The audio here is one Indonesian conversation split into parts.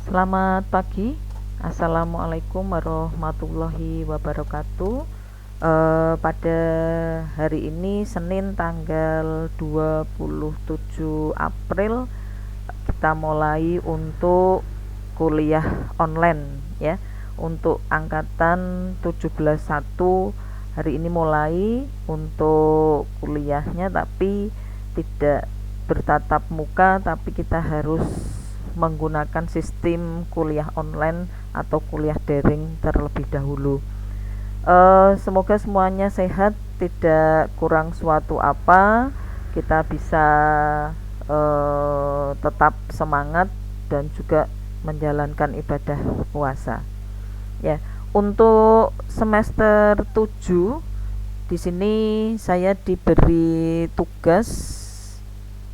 Selamat pagi, Assalamualaikum warahmatullahi wabarakatuh. Pada hari ini Senin tanggal 27 April kita mulai untuk kuliah online ya. Untuk angkatan 17.1 hari ini mulai untuk kuliahnya, tapi tidak bertatap muka, tapi kita harus menggunakan sistem kuliah online atau kuliah daring terlebih dahulu. Semoga semuanya sehat, tidak kurang suatu apa, kita bisa tetap semangat dan juga menjalankan ibadah puasa. Ya, untuk semester 7 di sini saya diberi tugas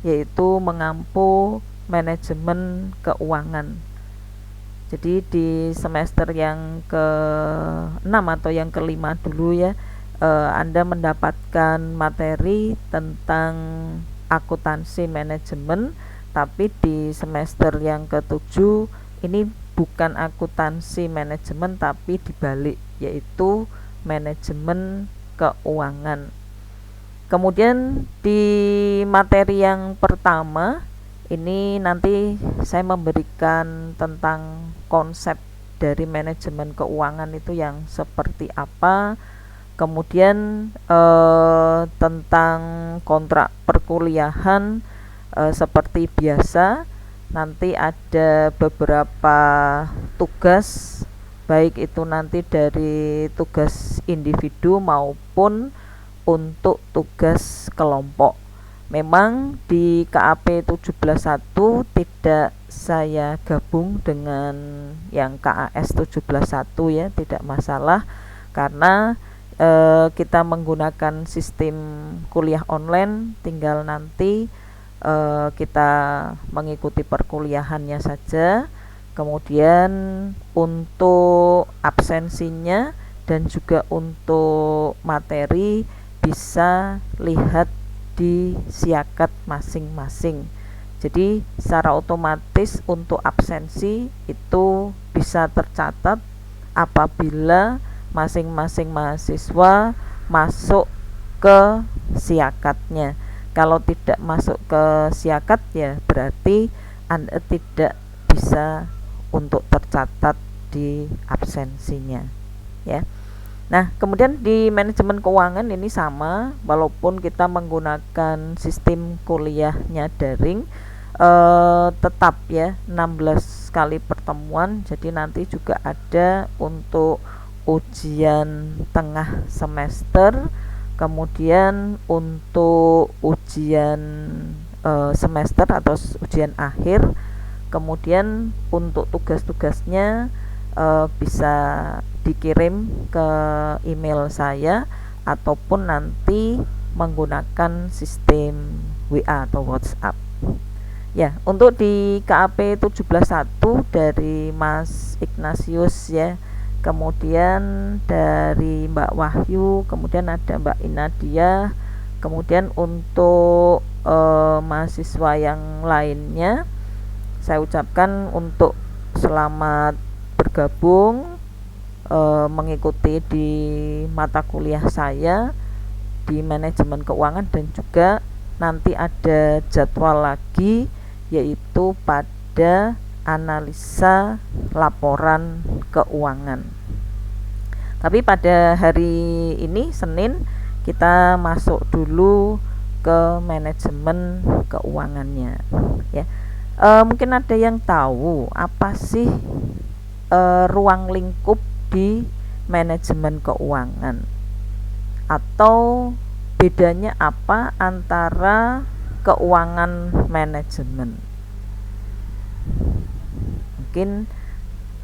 yaitu mengampu manajemen keuangan. Jadi di semester yang ke-6 atau yang ke-5 dulu ya, Anda mendapatkan materi tentang akuntansi manajemen, tapi di semester yang ke-7 ini bukan akuntansi manajemen tapi dibalik, yaitu manajemen keuangan. Kemudian di materi yang pertama ini nanti saya memberikan tentang konsep dari manajemen keuangan itu yang seperti apa. Kemudian tentang kontrak perkuliahan seperti biasa nanti ada beberapa tugas, baik itu nanti dari tugas individu maupun untuk tugas kelompok. Memang di KAP 17.1 tidak saya gabung dengan yang KAS 17.1 ya, tidak masalah karena kita menggunakan sistem kuliah online, tinggal nanti kita mengikuti perkuliahannya saja. Kemudian untuk absensinya dan juga untuk materi bisa lihat di siakat masing-masing. Jadi secara otomatis untuk absensi itu bisa tercatat apabila masing-masing mahasiswa masuk ke siakatnya. Kalau tidak masuk ke siakat ya berarti Anda tidak bisa untuk tercatat di absensinya ya. Nah, kemudian di manajemen keuangan ini sama, walaupun kita menggunakan sistem kuliahnya daring, tetap ya 16 kali pertemuan. Jadi nanti juga ada untuk ujian tengah semester, kemudian untuk ujian semester atau ujian akhir, kemudian untuk tugas-tugasnya bisa dikirim ke email saya ataupun nanti menggunakan sistem WA atau WhatsApp. Ya, untuk di KAP 17.1 dari Mas Ignatius ya, kemudian dari Mbak Wahyu, kemudian ada Mbak Inadia, kemudian untuk mahasiswa yang lainnya saya ucapkan untuk selamat bergabung mengikuti di mata kuliah saya di manajemen keuangan, dan juga nanti ada jadwal lagi yaitu pada analisa laporan keuangan. Tapi pada hari ini Senin kita masuk dulu ke manajemen keuangannya ya. Mungkin ada yang tahu apa sih ruang lingkup di manajemen keuangan, atau bedanya apa antara keuangan manajemen? Mungkin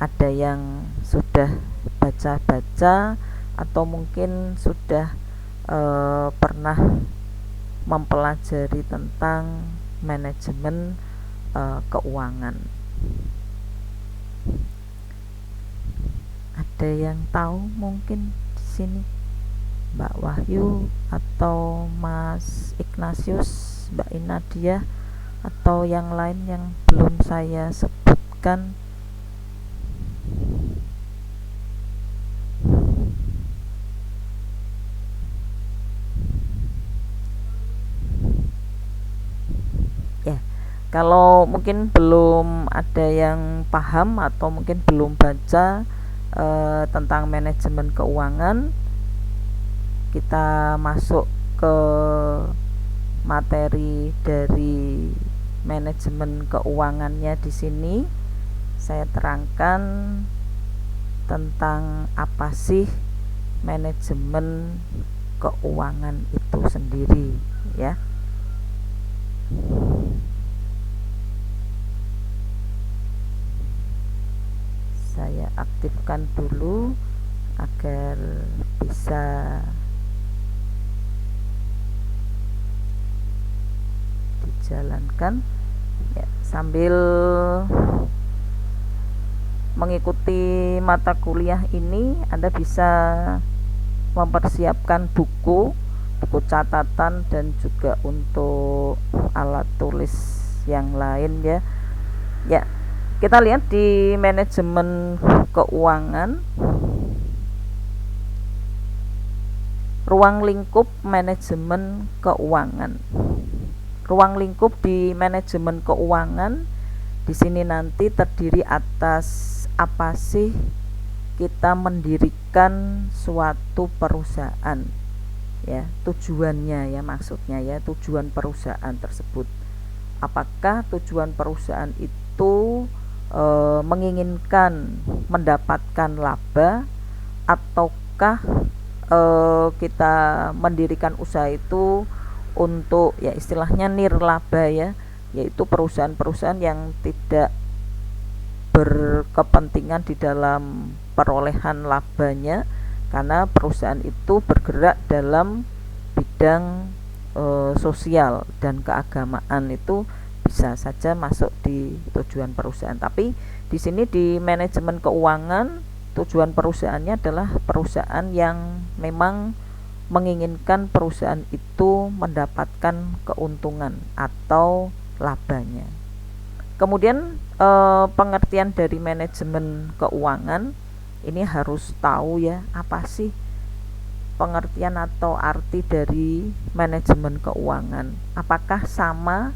ada yang sudah baca-baca atau mungkin sudah pernah mempelajari tentang manajemen keuangan. Ada yang tahu mungkin di sini? Mbak Wahyu atau Mas Ignatius, Mbak Inadia, atau yang lain yang belum saya sebutkan? Kalau mungkin belum ada yang paham atau mungkin belum baca tentang manajemen keuangan, kita masuk ke materi dari manajemen keuangannya. Di sini saya terangkan tentang apa sih manajemen keuangan itu sendiri, ya. Saya aktifkan dulu agar bisa dijalankan, ya, sambil mengikuti mata kuliah ini Anda bisa mempersiapkan buku catatan dan juga untuk alat tulis yang lain, ya. Ya, kita lihat di manajemen keuangan, ruang lingkup manajemen keuangan. Ruang lingkup di manajemen keuangan di sini nanti terdiri atas apa sih kita mendirikan suatu perusahaan, ya, tujuannya, ya, maksudnya, ya, tujuan perusahaan tersebut. Apakah tujuan perusahaan itu menginginkan mendapatkan laba, ataukah kita mendirikan usaha itu untuk, ya, istilahnya nirlaba, ya, yaitu perusahaan-perusahaan yang tidak berkepentingan di dalam perolehan labanya, karena perusahaan itu bergerak dalam bidang sosial dan keagamaan, itu bisa saja masuk di tujuan perusahaan. Tapi di sini di manajemen keuangan, tujuan perusahaannya adalah perusahaan yang memang menginginkan perusahaan itu mendapatkan keuntungan atau labanya. Kemudian pengertian dari manajemen keuangan ini harus tahu, ya, apa sih pengertian atau arti dari manajemen keuangan. Apakah sama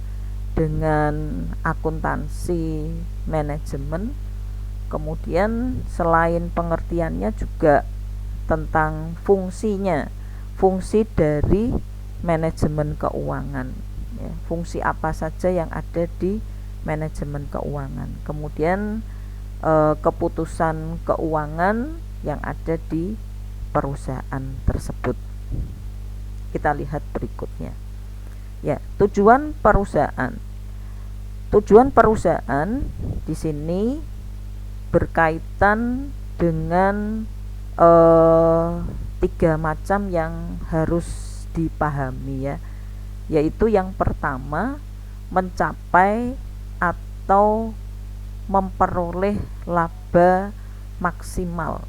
dengan akuntansi manajemen? Kemudian selain pengertiannya juga tentang fungsinya, fungsi dari manajemen keuangan, ya, fungsi apa saja yang ada di manajemen keuangan. Kemudian keputusan keuangan yang ada di perusahaan tersebut. Kita lihat berikutnya, ya, tujuan perusahaan. Tujuan perusahaan di sini berkaitan dengan 3 macam yang harus dipahami, ya, yaitu yang pertama, mencapai atau memperoleh laba maksimal.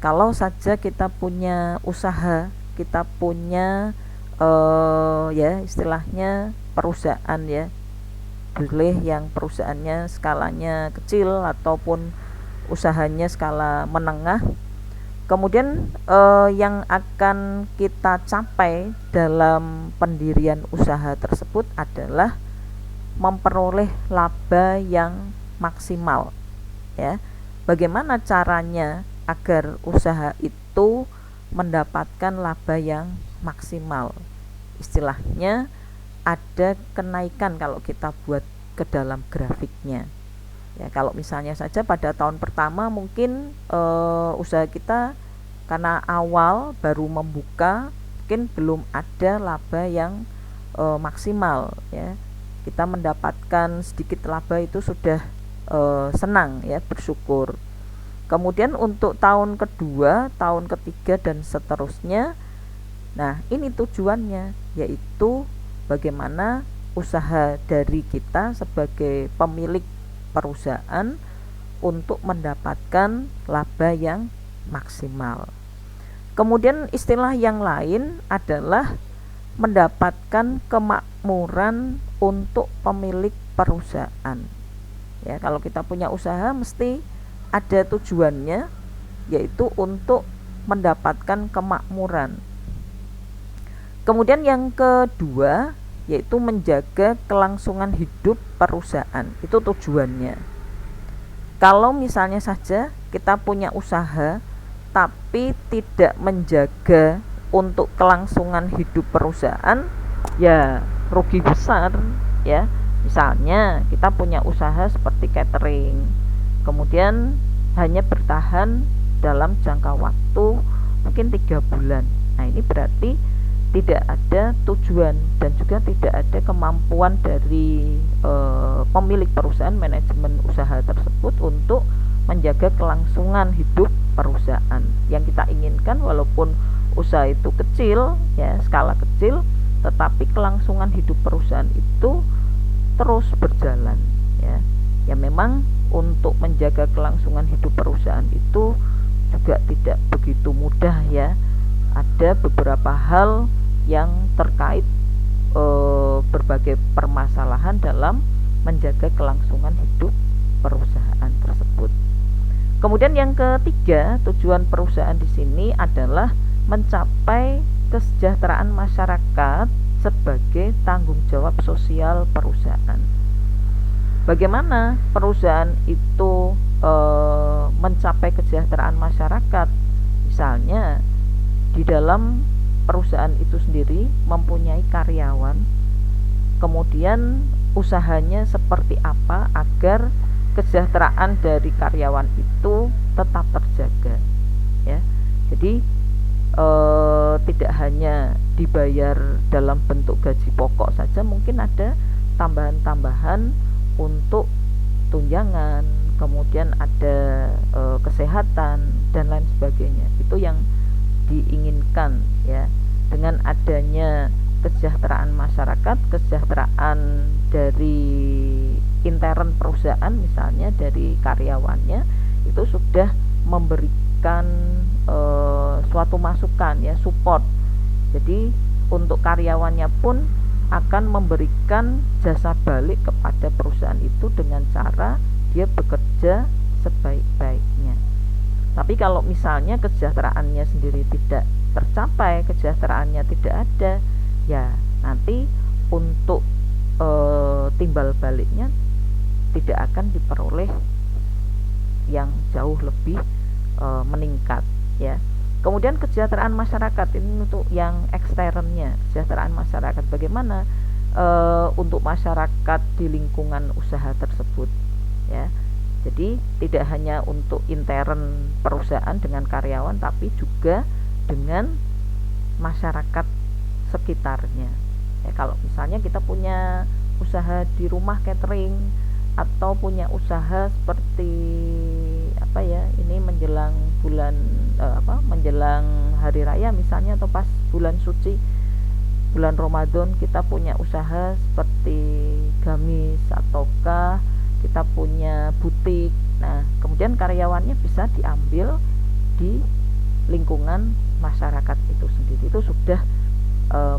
Kalau saja kita punya usaha, kita punya ya, istilahnya perusahaan, ya, boleh yang perusahaannya skalanya kecil ataupun usahanya skala menengah. Kemudian yang akan kita capai dalam pendirian usaha tersebut adalah memperoleh laba yang maksimal, ya. Bagaimana caranya agar usaha itu mendapatkan laba yang maksimal? Istilahnya ada kenaikan kalau kita buat ke dalam grafiknya, ya. Kalau misalnya saja pada tahun pertama mungkin usaha kita karena awal baru membuka, mungkin belum ada laba yang maksimal, ya. Kita mendapatkan sedikit laba itu sudah senang, ya, bersyukur. Kemudian untuk tahun kedua, tahun ketiga dan seterusnya, nah, ini tujuannya, yaitu bagaimana usaha dari kita sebagai pemilik perusahaan untuk mendapatkan laba yang maksimal. Kemudian istilah yang lain adalah mendapatkan kemakmuran untuk pemilik perusahaan, ya. Kalau kita punya usaha mesti ada tujuannya, yaitu untuk mendapatkan kemakmuran. Kemudian yang kedua, yaitu menjaga kelangsungan hidup perusahaan. Itu tujuannya. Kalau misalnya saja kita punya usaha tapi tidak menjaga untuk kelangsungan hidup perusahaan, ya rugi besar ya. Misalnya kita punya usaha seperti catering, kemudian hanya bertahan dalam jangka waktu mungkin 3 bulan. Nah, ini berarti tidak ada tujuan dan juga tidak ada kemampuan dari pemilik perusahaan, manajemen usaha tersebut untuk menjaga kelangsungan hidup perusahaan. Yang kita inginkan walaupun usaha itu kecil ya, skala kecil, tetapi kelangsungan hidup perusahaan itu terus berjalan ya. Ya memang untuk menjaga kelangsungan hidup perusahaan itu juga tidak begitu mudah ya. Ada beberapa hal yang terkait berbagai permasalahan dalam menjaga kelangsungan hidup perusahaan tersebut. Kemudian yang ketiga, tujuan perusahaan di sini adalah mencapai kesejahteraan masyarakat sebagai tanggung jawab sosial perusahaan. Bagaimana perusahaan itu mencapai kesejahteraan masyarakat? Misalnya di dalam perusahaan itu sendiri mempunyai karyawan, kemudian usahanya seperti apa agar kesejahteraan dari karyawan itu tetap terjaga ya. Jadi tidak hanya dibayar dalam bentuk gaji pokok saja, mungkin ada tambahan-tambahan untuk tunjangan, kemudian ada kesehatan dan lain sebagainya. Itu yang diinginkan ya. Dengan adanya kesejahteraan masyarakat, kesejahteraan dari intern perusahaan misalnya dari karyawannya, itu sudah memberikan suatu masukan ya, support. Jadi untuk karyawannya pun akan memberikan jasa balik kepada perusahaan itu dengan cara dia bekerja sebaik-baiknya. Tapi kalau misalnya kesejahteraannya sendiri tidak tercapai, kesejahteraannya tidak ada, ya nanti untuk timbal baliknya tidak akan diperoleh yang jauh lebih meningkat ya. Kemudian kesejahteraan masyarakat ini untuk yang eksternnya, kesejahteraan masyarakat bagaimana untuk masyarakat di lingkungan usaha tersebut ya. Jadi tidak hanya untuk intern perusahaan dengan karyawan, tapi juga dengan masyarakat sekitarnya ya. Kalau misalnya kita punya usaha di rumah catering atau punya usaha seperti apa ya, ini menjelang bulan menjelang hari raya misalnya, atau pas bulan suci bulan Ramadan kita punya usaha seperti gamis ataukah kita punya butik. Nah, kemudian karyawannya bisa diambil di lingkungan masyarakat itu sendiri. Itu sudah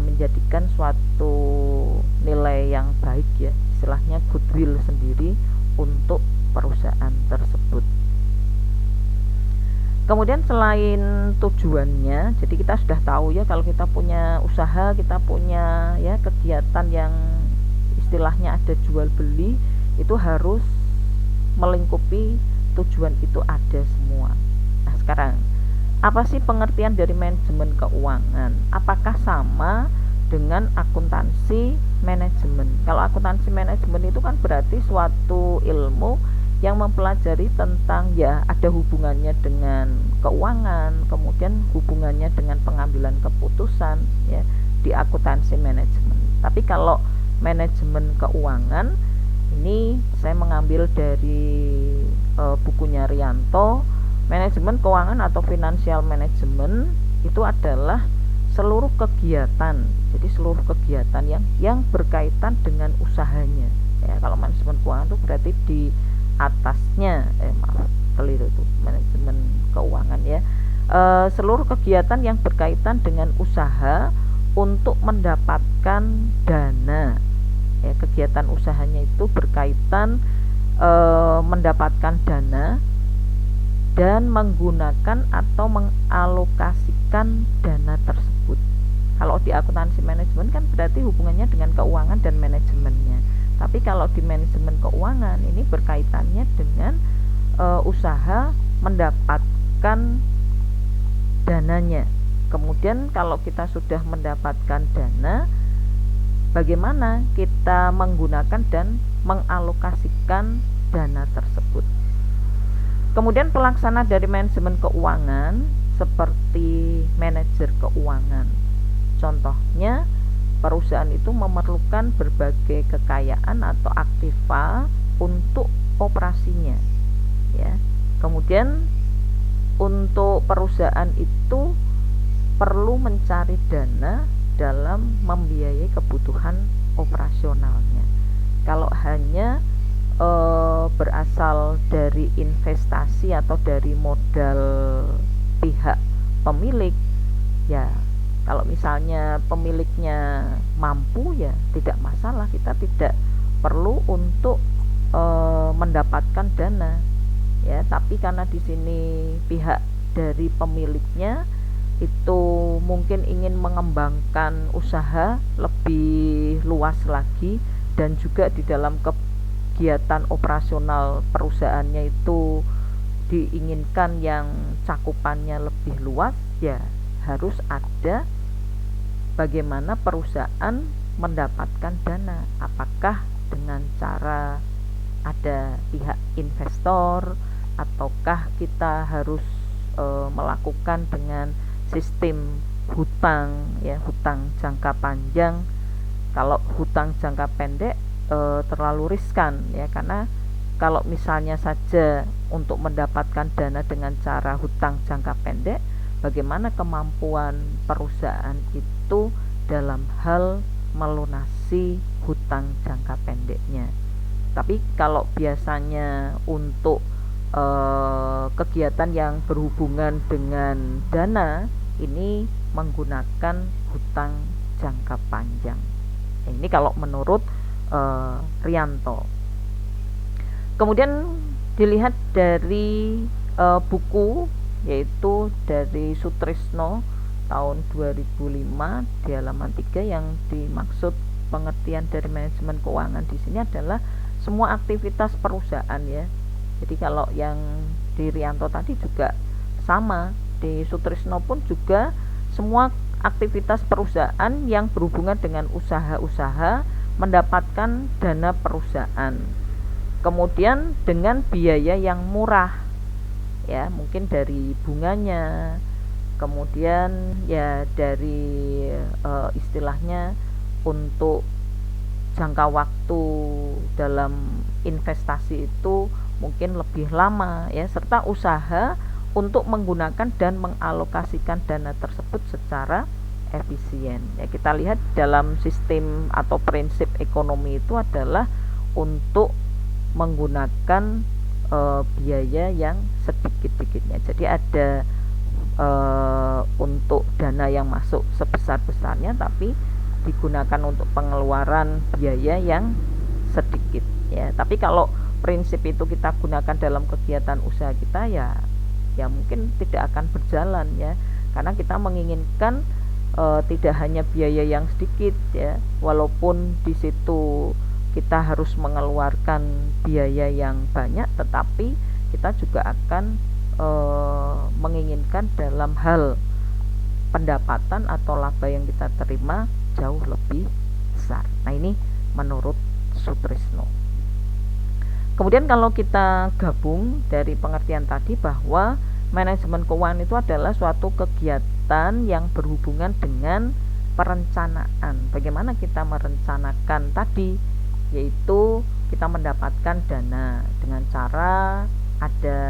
menjadikan suatu nilai yang baik ya, istilahnya goodwill sendiri untuk perusahaan tersebut. Kemudian selain tujuannya, jadi kita sudah tahu ya, kalau kita punya usaha, kita punya ya kegiatan yang istilahnya ada jual beli, itu harus melingkupi tujuan itu ada semua. Nah, sekarang apa sih pengertian dari manajemen keuangan? Apakah sama dengan akuntansi manajemen? Kalau akuntansi manajemen itu kan berarti suatu ilmu yang mempelajari tentang ya ada hubungannya dengan keuangan, kemudian hubungannya dengan pengambilan keputusan ya di akuntansi manajemen. Tapi kalau manajemen keuangan ini saya mengambil dari bukunya Rianto. Manajemen keuangan atau financial management itu adalah seluruh kegiatan. Jadi seluruh kegiatan yang berkaitan dengan usahanya. Ya, kalau manajemen keuangan itu berarti di atasnya keliru itu manajemen keuangan ya. Seluruh kegiatan yang berkaitan dengan usaha untuk mendapatkan dana. Ya, kegiatan usahanya itu berkaitan mendapatkan dana dan menggunakan atau mengalokasikan dana tersebut. Kalau di akuntansi manajemen kan berarti hubungannya dengan keuangan dan manajemennya. Tapi kalau di manajemen keuangan ini berkaitannya dengan usaha mendapatkan dananya. Kemudian kalau kita sudah mendapatkan dana, bagaimana kita menggunakan dan mengalokasikan dana tersebut. Kemudian pelaksana dari manajemen keuangan seperti manajer keuangan. Contohnya, perusahaan itu memerlukan berbagai kekayaan atau aktiva untuk operasinya, ya. Kemudian untuk perusahaan itu perlu mencari dana dalam membiayai kebutuhan operasionalnya. Kalau hanya berasal dari investasi atau dari modal pihak pemilik, ya kalau misalnya pemiliknya mampu ya tidak masalah, kita tidak perlu untuk mendapatkan dana, ya. Tapi karena di sini pihak dari pemiliknya itu mungkin ingin mengembangkan usaha lebih luas lagi, dan juga di dalam kegiatan operasional perusahaannya itu diinginkan yang cakupannya lebih luas, ya harus ada bagaimana perusahaan mendapatkan dana. Apakah dengan cara ada pihak investor, ataukah kita harus melakukan dengan sistem hutang, ya, hutang jangka panjang. Kalau hutang jangka pendek terlalu riskan, ya, karena kalau misalnya saja untuk mendapatkan dana dengan cara hutang jangka pendek, bagaimana kemampuan perusahaan itu dalam hal melunasi hutang jangka pendeknya. Tapi kalau biasanya untuk kegiatan yang berhubungan dengan dana, ini menggunakan hutang jangka panjang. Ini kalau menurut Rianto. Kemudian dilihat dari buku, yaitu dari Sutrisno tahun 2005 di halaman 3, yang dimaksud pengertian dari manajemen keuangan di sini adalah semua aktivitas perusahaan, ya. Jadi kalau yang di Rianto tadi juga sama, di Sutrisno pun juga semua aktivitas perusahaan yang berhubungan dengan usaha-usaha mendapatkan dana perusahaan. Kemudian dengan biaya yang murah, ya, mungkin dari bunganya, kemudian ya dari istilahnya untuk jangka waktu dalam investasi itu mungkin lebih lama, ya, serta usaha untuk menggunakan dan mengalokasikan dana tersebut secara efisien. Ya, kita lihat dalam sistem atau prinsip ekonomi itu adalah untuk menggunakan biaya yang sedikit-sedikitnya. Jadi ada untuk dana yang masuk sebesar-besarnya, tapi digunakan untuk pengeluaran biaya yang sedikit, ya. Tapi kalau prinsip itu kita gunakan dalam kegiatan usaha kita, ya mungkin tidak akan berjalan, ya, karena kita menginginkan tidak hanya biaya yang sedikit, ya, walaupun di situ kita harus mengeluarkan biaya yang banyak, tetapi kita juga akan menginginkan dalam hal pendapatan atau laba yang kita terima jauh lebih besar. Nah, ini menurut Sutrisno. Kemudian kalau kita gabung dari pengertian tadi bahwa manajemen keuangan itu adalah suatu kegiatan yang berhubungan dengan perencanaan. Bagaimana kita merencanakan tadi, yaitu kita mendapatkan dana dengan cara ada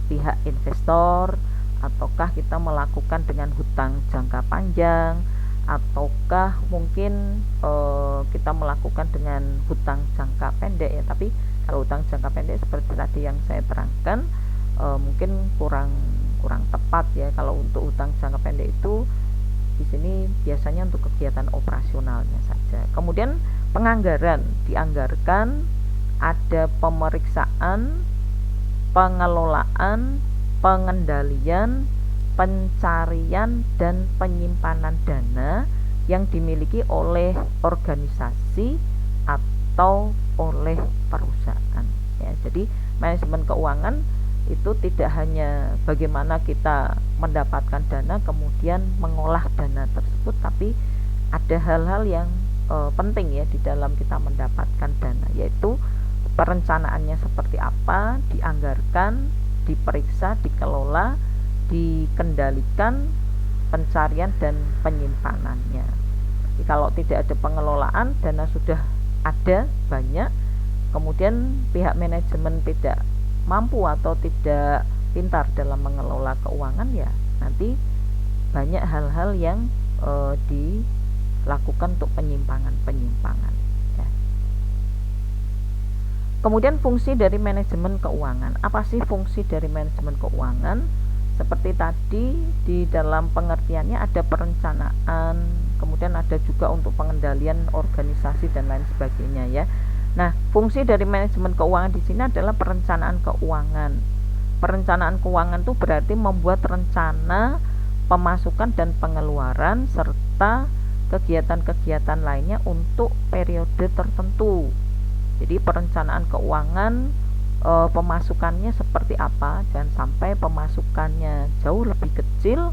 pihak investor, ataukah kita melakukan dengan hutang jangka panjang, ataukah mungkin kita melakukan dengan hutang jangka pendek, ya. Tapi kalau hutang jangka pendek seperti tadi yang saya terangkan mungkin kurang tepat, ya. Kalau untuk hutang jangka pendek itu di sini biasanya untuk kegiatan operasionalnya saja. Kemudian penganggaran, dianggarkan, ada pemeriksaan, pengelolaan, pengendalian, pencarian dan penyimpanan dana yang dimiliki oleh organisasi atau oleh perusahaan ya. Jadi manajemen keuangan itu tidak hanya bagaimana kita mendapatkan dana kemudian mengolah dana tersebut, tapi ada hal-hal yang penting ya di dalam kita mendapatkan dana, yaitu perencanaannya seperti apa, dianggarkan, diperiksa, dikelola, dikendalikan, pencarian dan penyimpanannya. Jadi kalau tidak ada pengelolaan, dana sudah ada banyak, kemudian pihak manajemen tidak mampu atau tidak pintar dalam mengelola keuangan, ya nanti banyak hal-hal yang dilakukan untuk penyimpangan ya. Kemudian fungsi dari manajemen keuangan. Apa sih fungsi dari manajemen keuangan? Seperti tadi di dalam pengertiannya ada perencanaan, kemudian ada juga untuk pengendalian organisasi dan lain sebagainya ya. Nah, fungsi dari manajemen keuangan di sini adalah perencanaan keuangan. Perencanaan keuangan itu berarti membuat rencana pemasukan dan pengeluaran serta kegiatan-kegiatan lainnya untuk periode tertentu. Jadi perencanaan keuangan pemasukannya seperti apa, jangan sampai pemasukannya jauh lebih kecil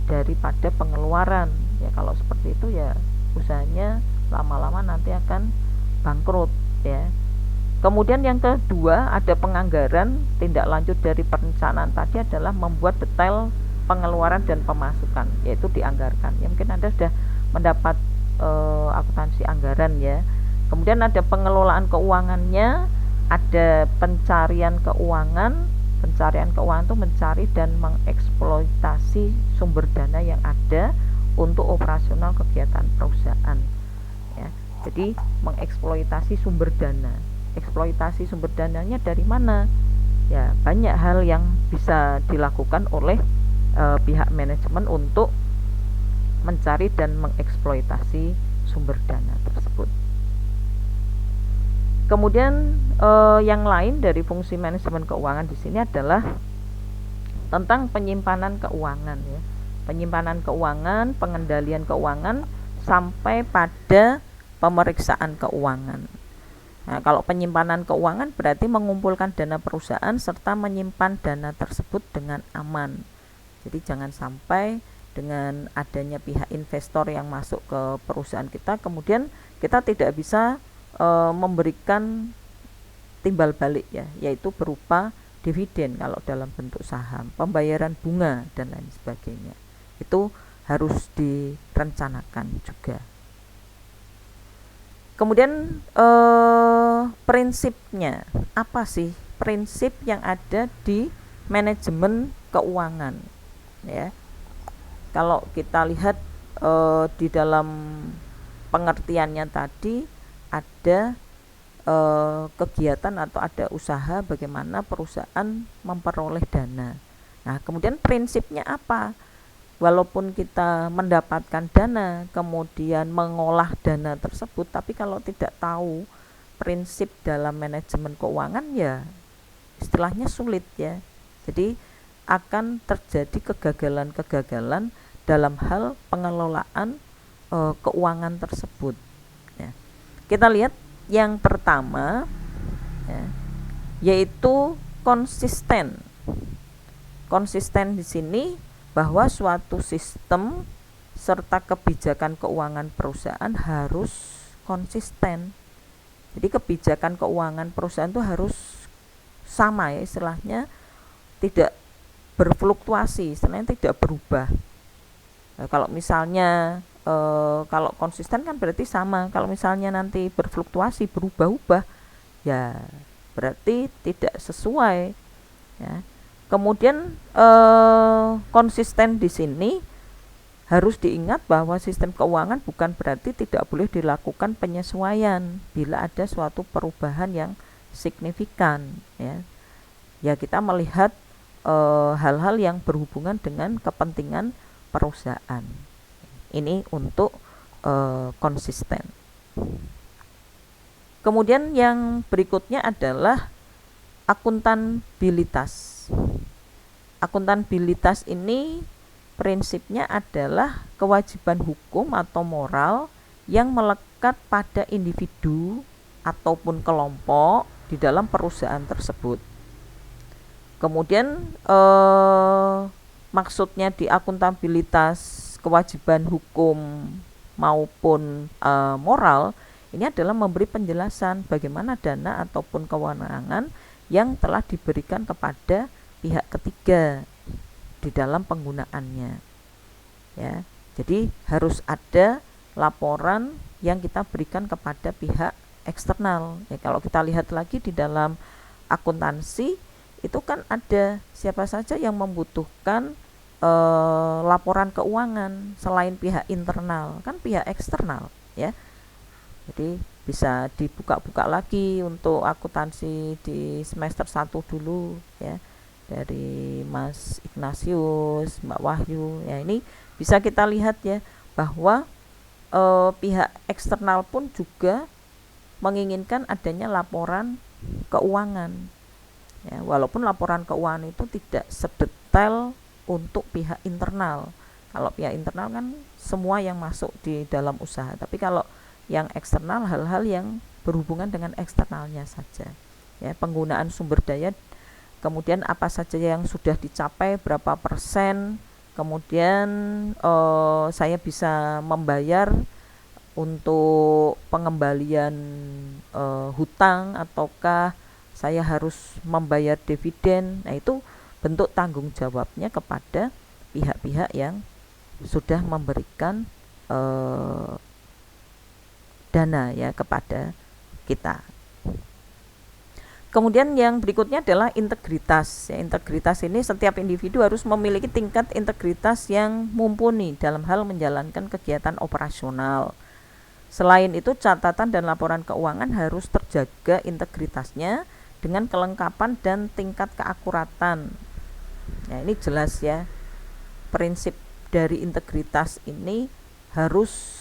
daripada pengeluaran ya. Kalau seperti itu ya usahanya lama-lama nanti akan bangkrut ya. Kemudian yang kedua ada penganggaran. Tindak lanjut dari perencanaan tadi adalah membuat detail pengeluaran dan pemasukan, yaitu dianggarkan ya. Mungkin Anda sudah mendapat akuntansi anggaran ya. Kemudian ada pengelolaan keuangannya, ada pencarian keuangan. Pencarian keuangan itu mencari dan mengeksploitasi sumber dana yang ada untuk operasional kegiatan perusahaan ya. Jadi mengeksploitasi sumber dana. Eksploitasi sumber dananya dari mana? Ya, banyak hal yang bisa dilakukan oleh pihak manajemen untuk mencari dan mengeksploitasi sumber dana tersebut. Kemudian yang lain dari fungsi manajemen keuangan di sini adalah tentang penyimpanan keuangan ya. Penyimpanan keuangan, pengendalian keuangan sampai pada pemeriksaan keuangan. Nah, kalau penyimpanan keuangan berarti mengumpulkan dana perusahaan serta menyimpan dana tersebut dengan aman. Jadi jangan sampai dengan adanya pihak investor yang masuk ke perusahaan kita kemudian kita tidak bisa memberikan timbal balik ya, yaitu berupa dividen kalau dalam bentuk saham, pembayaran bunga dan lain sebagainya. Itu harus direncanakan juga. Kemudian prinsipnya apa sih? Prinsip yang ada di manajemen keuangan ya. Kalau kita lihat di dalam pengertiannya tadi ada kegiatan atau ada usaha bagaimana perusahaan memperoleh dana. Nah, kemudian prinsipnya apa? Walaupun kita mendapatkan dana, kemudian mengolah dana tersebut, tapi kalau tidak tahu prinsip dalam manajemen keuangan ya istilahnya sulit ya. Jadi akan terjadi kegagalan-kegagalan dalam hal pengelolaan keuangan tersebut. Ya. Kita lihat yang pertama ya, yaitu konsisten. Konsisten di sini bahwa suatu sistem serta kebijakan keuangan perusahaan harus konsisten. Jadi kebijakan keuangan perusahaan itu harus sama ya, istilahnya tidak berfluktuasi, istilahnya tidak berubah. Nah, kalau misalnya kalau konsisten kan berarti sama. Kalau misalnya nanti berfluktuasi, berubah-ubah, ya berarti tidak sesuai. Ya. Kemudian konsisten di sini harus diingat bahwa sistem keuangan bukan berarti tidak boleh dilakukan penyesuaian bila ada suatu perubahan yang signifikan. Ya kita melihat hal-hal yang berhubungan dengan kepentingan perusahaan. Ini untuk konsisten. Kemudian yang berikutnya adalah akuntabilitas. Akuntabilitas ini prinsipnya adalah kewajiban hukum atau moral yang melekat pada individu ataupun kelompok di dalam perusahaan tersebut. Kemudian maksudnya di akuntabilitas kewajiban hukum maupun moral ini adalah memberi penjelasan bagaimana dana ataupun kewenangan yang telah diberikan kepada pihak ketiga di dalam penggunaannya, ya. Jadi harus ada laporan yang kita berikan kepada pihak eksternal. Ya, kalau kita lihat lagi di dalam akuntansi itu kan ada siapa saja yang membutuhkan laporan keuangan selain pihak internal, kan pihak eksternal, ya. Jadi bisa dibuka-buka lagi untuk akuntansi di semester 1 dulu, ya, dari Mas Ignatius, Mbak Wahyu. Ya, ini bisa kita lihat ya bahwa pihak eksternal pun juga menginginkan adanya laporan keuangan. Ya, walaupun laporan keuangan itu tidak sedetail untuk pihak internal. Kalau pihak internal kan semua yang masuk di dalam usaha, tapi kalau yang eksternal hal-hal yang berhubungan dengan eksternalnya saja. Ya, penggunaan sumber daya, kemudian apa saja yang sudah dicapai, berapa persen, kemudian saya bisa membayar untuk pengembalian hutang ataukah saya harus membayar dividen. Nah, itu bentuk tanggung jawabnya kepada pihak-pihak yang sudah memberikan dana ya kepada kita. Kemudian yang berikutnya adalah integritas. Ya, integritas ini setiap individu harus memiliki tingkat integritas yang mumpuni dalam hal menjalankan kegiatan operasional. Selain itu, catatan dan laporan keuangan harus terjaga integritasnya dengan kelengkapan dan tingkat keakuratan. Ya, ini jelas ya. Prinsip dari integritas ini harus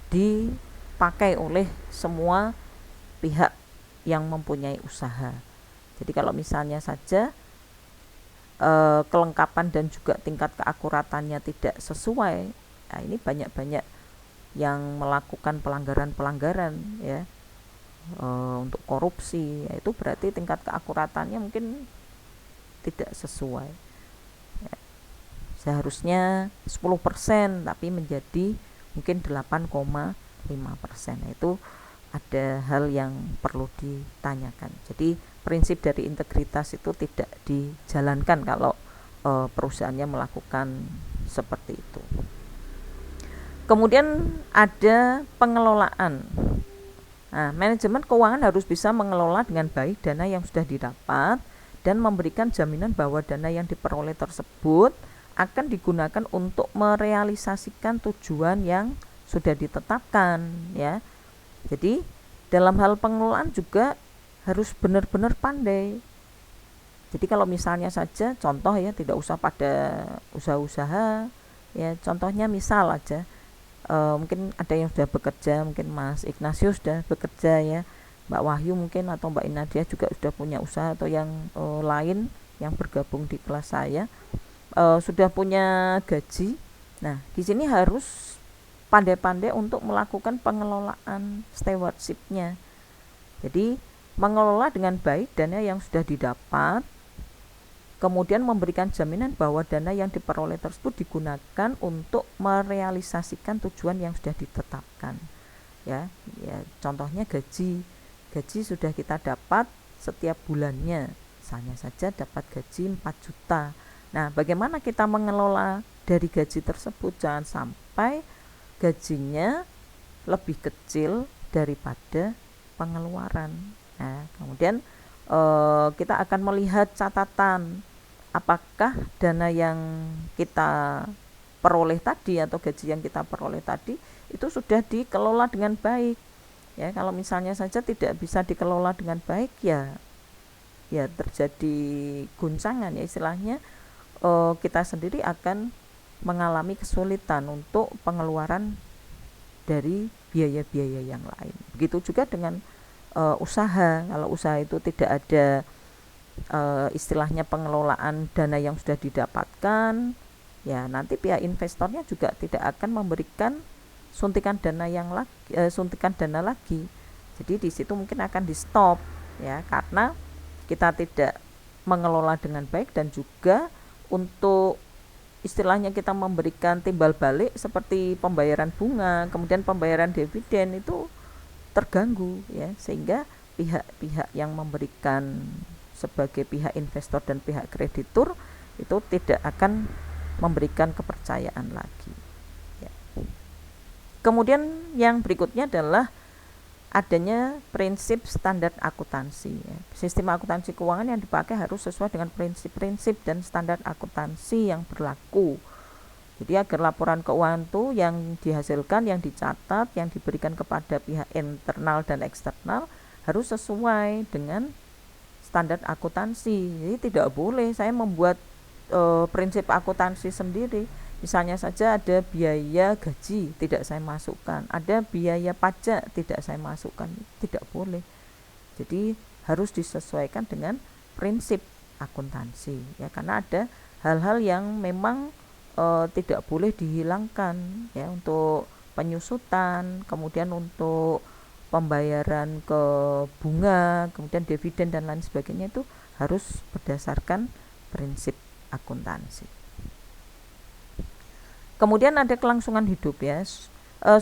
dipakai oleh semua pihak yang mempunyai usaha. Jadi kalau misalnya saja kelengkapan dan juga tingkat keakuratannya tidak sesuai, nah ini banyak-banyak yang melakukan pelanggaran-pelanggaran ya, untuk korupsi, ya, itu berarti tingkat keakuratannya mungkin tidak sesuai. Ya, seharusnya 10% tapi menjadi mungkin 8,5%. Nah, itu ada hal yang perlu ditanyakan. Jadi prinsip dari integritas itu tidak dijalankan kalau perusahaannya melakukan seperti itu. Kemudian ada pengelolaan. Nah, manajemen keuangan harus bisa mengelola dengan baik dana yang sudah didapat dan memberikan jaminan bahwa dana yang diperoleh tersebut akan digunakan untuk merealisasikan tujuan yang sudah ditetapkan, ya. Jadi dalam hal pengelolaan juga harus benar-benar pandai. Jadi kalau misalnya saja contoh ya, tidak usah pada usaha-usaha ya, contohnya misal aja mungkin ada yang sudah bekerja, mungkin Mas Ignatius sudah bekerja ya, Mbak Wahyu mungkin atau Mbak Inadia juga sudah punya usaha, atau yang lain yang bergabung di kelas saya sudah punya gaji. Nah, di sini harus pandai-pandai untuk melakukan pengelolaan stewardship-nya. Jadi mengelola dengan baik dana yang sudah didapat, kemudian memberikan jaminan bahwa dana yang diperoleh tersebut digunakan untuk merealisasikan tujuan yang sudah ditetapkan. Ya, contohnya gaji sudah kita dapat setiap bulannya, misalnya saja dapat gaji 4 juta. Nah, bagaimana kita mengelola dari gaji tersebut? Jangan sampai gajinya lebih kecil daripada pengeluaran. Nah, kemudian kita akan melihat catatan apakah dana yang kita peroleh tadi atau gaji yang kita peroleh tadi itu sudah dikelola dengan baik. Ya, kalau misalnya saja tidak bisa dikelola dengan baik, ya terjadi guncangan ya, istilahnya kita sendiri akan mengalami kesulitan untuk pengeluaran dari biaya-biaya yang lain. Begitu juga dengan usaha. Kalau usaha itu tidak ada istilahnya pengelolaan dana yang sudah didapatkan, ya nanti pihak investornya juga tidak akan memberikan suntikan dana lagi. Jadi di situ mungkin akan di stop ya, karena kita tidak mengelola dengan baik, dan juga untuk istilahnya kita memberikan timbal balik seperti pembayaran bunga, kemudian pembayaran dividen itu terganggu ya, sehingga pihak-pihak yang memberikan sebagai pihak investor dan pihak kreditur itu tidak akan memberikan kepercayaan lagi ya. Kemudian yang berikutnya adalah adanya prinsip standar akuntansi ya. Sistem akuntansi keuangan yang dipakai harus sesuai dengan prinsip-prinsip dan standar akuntansi yang berlaku. Jadi agar laporan keuangan itu yang dihasilkan, yang dicatat, yang diberikan kepada pihak internal dan eksternal harus sesuai dengan standar akuntansi. Jadi tidak boleh saya membuat prinsip akuntansi sendiri. Misalnya saja ada biaya gaji tidak saya masukkan, ada biaya pajak tidak saya masukkan, tidak boleh. Jadi harus disesuaikan dengan prinsip akuntansi ya, karena ada hal-hal yang memang tidak boleh dihilangkan ya, untuk penyusutan, kemudian untuk pembayaran ke bunga, kemudian dividen dan lain sebagainya, itu harus berdasarkan prinsip akuntansi. Kemudian ada kelangsungan hidup ya,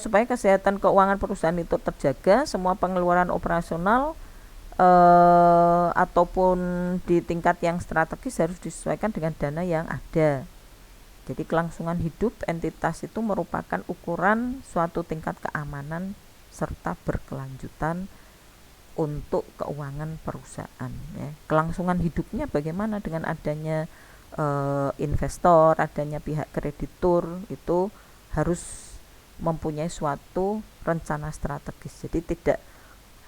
supaya kesehatan keuangan perusahaan itu terjaga, semua pengeluaran operasional ataupun di tingkat yang strategis harus disesuaikan dengan dana yang ada. Jadi kelangsungan hidup entitas itu merupakan ukuran suatu tingkat keamanan serta berkelanjutan untuk keuangan perusahaan ya. Kelangsungan hidupnya bagaimana? Dengan adanya investor, adanya pihak kreditur, itu harus mempunyai suatu rencana strategis. Jadi tidak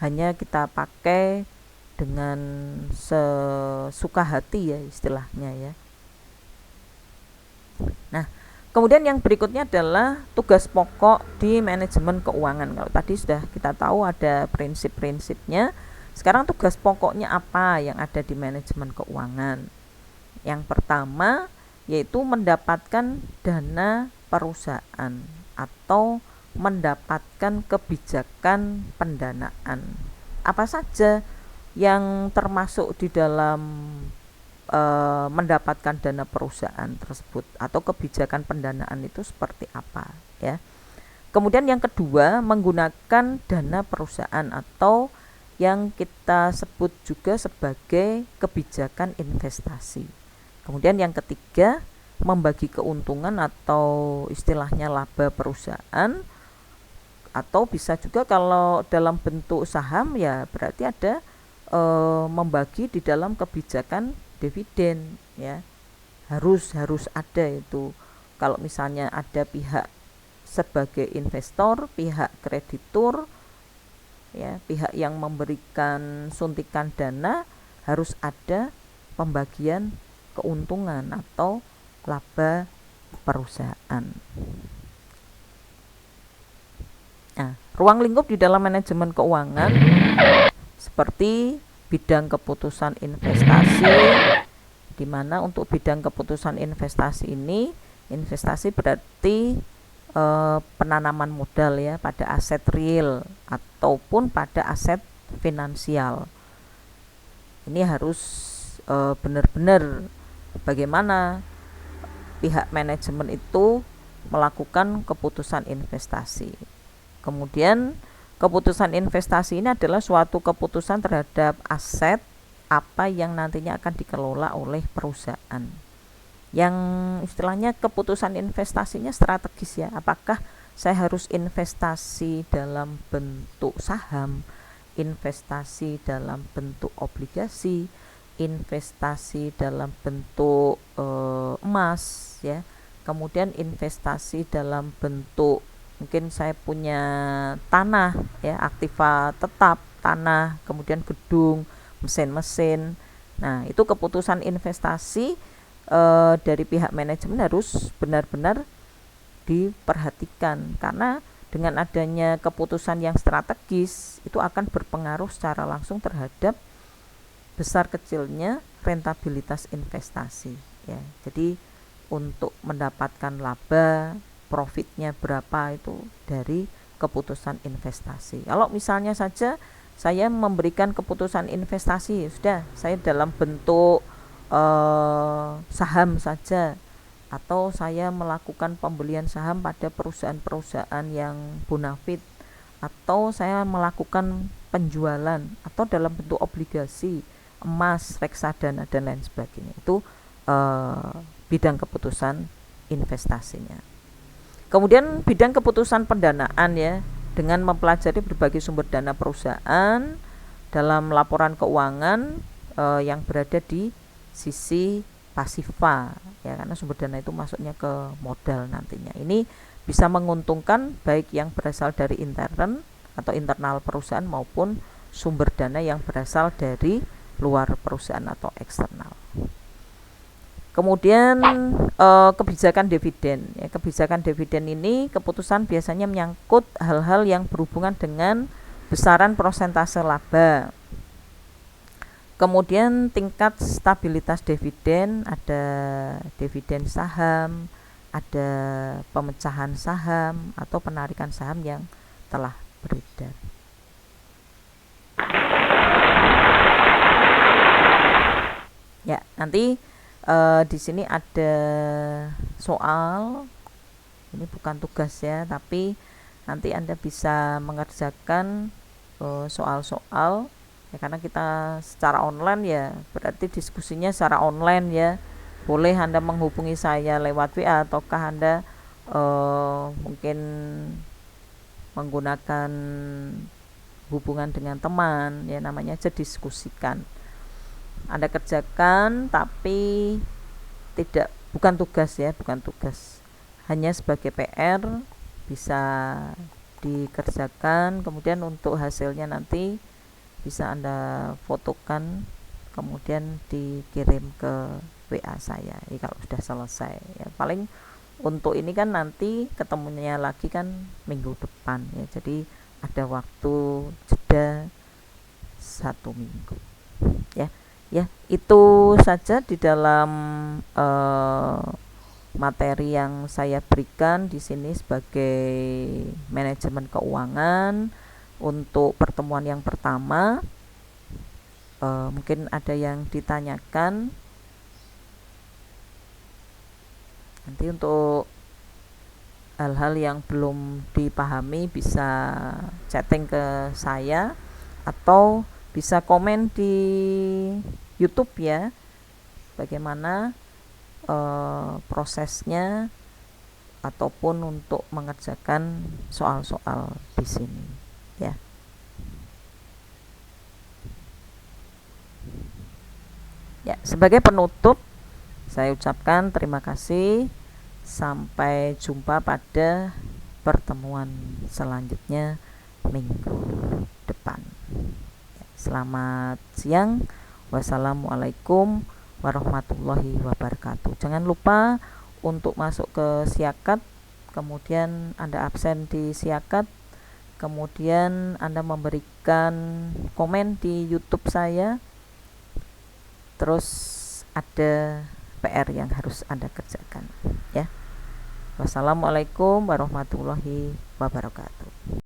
hanya kita pakai dengan sesuka hati ya istilahnya ya. Nah, kemudian yang berikutnya adalah tugas pokok di manajemen keuangan. Kalau tadi sudah kita tahu ada prinsip-prinsipnya, sekarang tugas pokoknya apa yang ada di manajemen keuangan? Yang pertama yaitu mendapatkan dana perusahaan atau mendapatkan kebijakan pendanaan. Apa saja yang termasuk di dalam mendapatkan dana perusahaan tersebut atau kebijakan pendanaan itu seperti apa ya. Kemudian yang kedua, menggunakan dana perusahaan atau yang kita sebut juga sebagai kebijakan investasi. Kemudian yang ketiga, membagi keuntungan atau istilahnya laba perusahaan, atau bisa juga kalau dalam bentuk saham ya berarti ada membagi di dalam kebijakan dividen ya. Harus ada itu. Kalau misalnya ada pihak sebagai investor, pihak kreditur ya, pihak yang memberikan suntikan dana, harus ada pembagian keuntungan atau laba perusahaan. Nah, ruang lingkup di dalam manajemen keuangan seperti bidang keputusan investasi, di mana untuk bidang keputusan investasi ini, investasi berarti penanaman modal ya pada aset real ataupun pada aset finansial. Ini harus benar-benar bagaimana pihak manajemen itu melakukan keputusan investasi. Kemudian keputusan investasi ini adalah suatu keputusan terhadap aset apa yang nantinya akan dikelola oleh perusahaan. Yang istilahnya keputusan investasinya strategis ya. Apakah saya harus investasi dalam bentuk saham, investasi dalam bentuk obligasi, investasi dalam bentuk emas ya, kemudian investasi dalam bentuk mungkin saya punya tanah ya, aktiva tetap tanah, kemudian gedung, mesin-mesin. Nah, itu keputusan investasi dari pihak manajemen harus benar-benar diperhatikan, karena dengan adanya keputusan yang strategis itu akan berpengaruh secara langsung terhadap besar kecilnya rentabilitas investasi ya. Jadi untuk mendapatkan laba, profitnya berapa itu dari keputusan investasi. Kalau misalnya saja saya memberikan keputusan investasi, sudah saya dalam bentuk saham saja, atau saya melakukan pembelian saham pada perusahaan-perusahaan yang bonafit, atau saya melakukan penjualan atau dalam bentuk obligasi, emas, reksadana dan lain sebagainya. Itu bidang keputusan investasinya. Kemudian bidang keputusan pendanaan ya, dengan mempelajari berbagai sumber dana perusahaan dalam laporan keuangan yang berada di sisi pasifa ya, karena sumber dana itu masuknya ke modal nantinya. Ini bisa menguntungkan baik yang berasal dari intern atau internal perusahaan maupun sumber dana yang berasal dari luar perusahaan atau eksternal. Kemudian kebijakan dividen ya, kebijakan dividen ini keputusan biasanya menyangkut hal-hal yang berhubungan dengan besaran persentase laba. Kemudian tingkat stabilitas dividen, ada dividen saham, ada pemecahan saham atau penarikan saham yang telah beredar. Ya, nanti di sini ada soal, ini bukan tugas ya, tapi nanti Anda bisa mengerjakan soal-soal ya, karena kita secara online ya, berarti diskusinya secara online ya. Boleh Anda menghubungi saya lewat WA, ataukah Anda mungkin menggunakan hubungan dengan teman ya, namanya aja diskusikan. Anda kerjakan, tapi bukan tugas ya, bukan tugas, hanya sebagai PR, bisa dikerjakan. Kemudian untuk hasilnya nanti bisa Anda fotokan, kemudian dikirim ke WA saya ya, kalau sudah selesai ya. Paling untuk ini kan nanti ketemunya lagi kan minggu depan ya, jadi ada waktu jeda 1 minggu ya. Ya, itu saja di dalam materi yang saya berikan di sini sebagai manajemen keuangan untuk pertemuan yang pertama. Mungkin ada yang ditanyakan. Nanti untuk hal-hal yang belum dipahami bisa chatting ke saya atau bisa komen di YouTube ya, bagaimana prosesnya ataupun untuk mengerjakan soal-soal di sini ya. Ya, sebagai penutup saya ucapkan terima kasih, sampai jumpa pada pertemuan selanjutnya minggu depan. Selamat siang. Wassalamualaikum warahmatullahi wabarakatuh. Jangan lupa untuk masuk ke Siakat, kemudian Anda absen di Siakat, kemudian Anda memberikan komen di YouTube saya, terus ada PR yang harus Anda kerjakan ya. Wassalamualaikum warahmatullahi wabarakatuh.